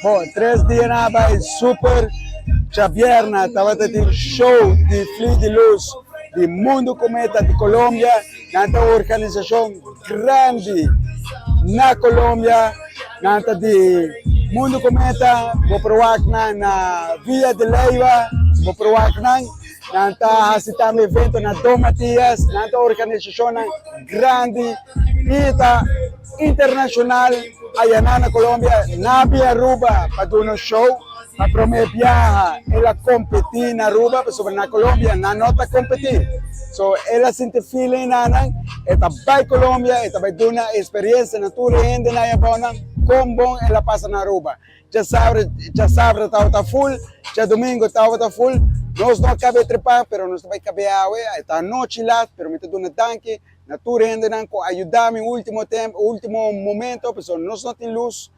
Bom, 3 dias na vai super Chavierna, estava tendo show de Fleet de Luz, de Mundo Cometa de Colômbia, nanta organização grande na Colômbia, nanta de Mundo Cometa, vou provar na Via de Leiva, vou provar nanta assistir evento na Dom Matias, nanta organização grande, ita internacional, aí na Colômbia, na Via Aruba, para dar um show. A prome viaja, ela compete na Aruba, pero na Colômbia não nota competir. So, ela sente feeling na ela vai Colômbia, ela vai dar uma experiência na tua renda na Yabona, como bom ela passa na Aruba. Já sabe, está full, já domingo está full, nós não cabe trepar, pero nós vai caber água, está noite lá, pero me dá um tanque, na tua renda, ajudar-me no último tempo, último momento, porque nós não temos luz,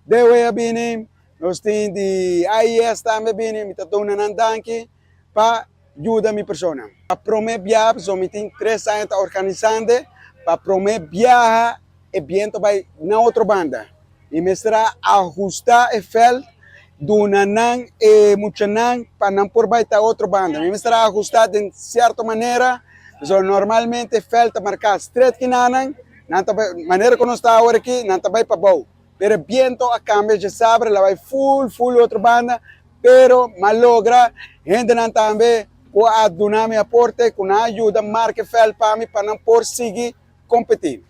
deve vir. Nós temos de AIS também, me estou dando tanque para ajudar a minha pessoa. Para prometer viajar, só me tem 3 anos organizando, para prometer viajar, e viento vai na outra banda. E me será ajustar o fel do nanang e muchanang para não por vai estar outra banda. Me será ajustar de certa maneira, so, normalmente o fel está marcado straight que nanang, maneira que nós está agora aqui, não está vai para bom. Pero el viento a cambio ya sabe, la va full otra banda, pero malogra, gente nan también, con a mi aporte, con ayuda, marque fel para mí, para no por seguir competir.